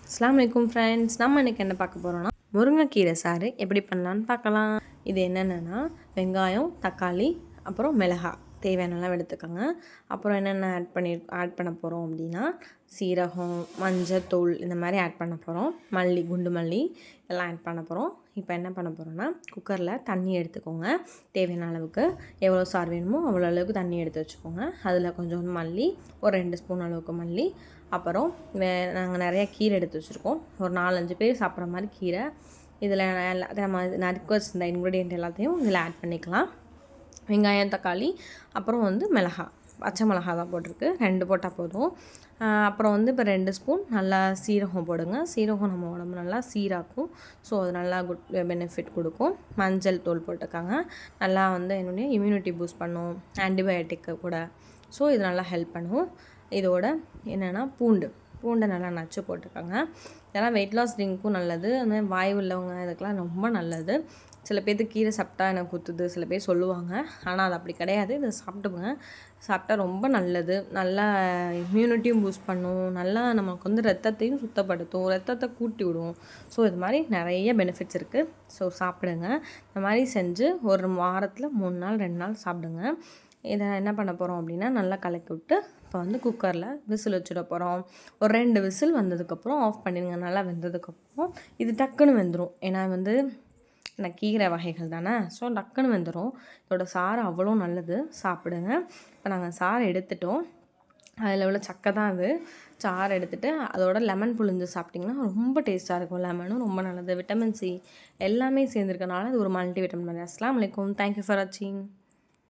அஸ்ஸலாமு அலைக்கும் ஃப்ரெண்ட்ஸ். நம்ம இன்றைக்கி என்ன பார்க்க போகிறோன்னா முருங்கைக்கீரை சாறு எப்படி பண்ணலான்னு பார்க்கலாம். இது என்னென்னா வெங்காயம், தக்காளி, அப்புறம் மிளகாய் தேவையானலாம் எடுத்துக்கோங்க. அப்புறம் என்னென்ன ஆட் பண்ண போகிறோம் அப்படின்னா சீரகம், மஞ்சத்தூள் இந்த மாதிரி ஆட் பண்ண போகிறோம். மல்லி, குண்டு மல்லி எல்லாம் ஆட் பண்ண போகிறோம். இப்போ என்ன பண்ண போகிறோன்னா குக்கரில் தண்ணி எடுத்துக்கோங்க. தேவையான அளவுக்கு எவ்வளோ சாறு வேணுமோ அவ்வளோ அளவுக்கு தண்ணி எடுத்து வச்சுக்கோங்க. அதில் கொஞ்சோண்டு மல்லி, ஒரு 2 ஸ்பூன் அளவுக்கு மல்லி, அப்புறம் நாங்கள் நிறையா கீரை எடுத்து வச்சுருக்கோம். ஒரு 4-5 பேர் சாப்பிட்ற மாதிரி கீரை. இதில் நம்ம நறுக்க வச்சிருந்த இன்க்ரீடியன்ட் எல்லாத்தையும் இதில் ஆட் பண்ணிக்கலாம். வெங்காயம், தக்காளி, அப்புறம் மிளகாய், பச்சை மிளகா தான் போட்டிருக்கு, 2 போட்டால் போதும். அப்புறம் இப்போ 2 ஸ்பூன் நல்லா சீரகம் போடுங்க. சீரகம் நம்ம உடம்பு நல்லா சீராக்கும். ஸோ அது நல்லா பெனிஃபிட் கொடுக்கும். மஞ்சள் தூள் போட்டுக்காங்க. நல்லா என்னுடைய இம்யூனிட்டி பூஸ்ட் பண்ணும், ஆன்டிபயோட்டிக்கு கூட. ஸோ இது நல்லா ஹெல்ப் பண்ணும். இதோட என்னென்னா பூண்டை நல்லா நச்சு போட்டுக்கோங்க. இதெல்லாம் வெயிட் லாஸ் ட்ரிங்க்கும் நல்லது. அந்த வாய் உள்ளவங்க இதுக்கெலாம் ரொம்ப நல்லது. சில பேர்த்துக்கு கீரை சாப்பிட்டா எனக்கு குத்துது சில பேர் சொல்லுவாங்க. ஆனால் அது அப்படி கிடையாது. இதை சாப்பிட்டா ரொம்ப நல்லது. நல்லா இம்யூனிட்டியும் பூஸ்ட் பண்ணும். நல்லா நமக்கு ரத்தத்தையும் சுத்தப்படுத்தும், ரத்தத்தை கூட்டி விடும். ஸோ இது மாதிரி நிறைய பெனிஃபிட்ஸ் இருக்குது. ஸோ சாப்பிடுங்க. இந்த மாதிரி செஞ்சு ஒரு வாரத்தில் 3 நாள் 2 நாள் சாப்பிடுங்க. இதை என்ன பண்ண போகிறோம் அப்படின்னா நல்லா கலக்கி விட்டு இப்போ குக்கரில் விசில் வச்சுட போகிறோம். ஒரு 2 விசில் வந்ததுக்கப்புறம் ஆஃப் பண்ணிடுங்க. நல்லா வெந்ததுக்கப்புறம் இது டக்குன்னு வெந்துடும். ஏன்னா கீரை வகைகள் தானே, ஸோ டக்குன்னு வெந்துடும். இதோட சாறு அவ்வளோ நல்லது, சாப்பிடுங்க. இப்போ நாங்கள் சாறு எடுத்துட்டோம். அதில் உள்ள சக்கை தான் அது. சாறு எடுத்துகிட்டு அதோட லெமன் புழிஞ்சு சாப்பிட்டிங்கன்னா ரொம்ப டேஸ்ட்டாக இருக்கும். லெமனும் ரொம்ப நல்லது, விட்டமின் சி எல்லாமே சேர்ந்துருக்கனால இது ஒரு மல்டி விட்டமின். அஸ்ஸலாமு அலைக்கும். தேங்க்யூ ஃபார் வாட்சிங்.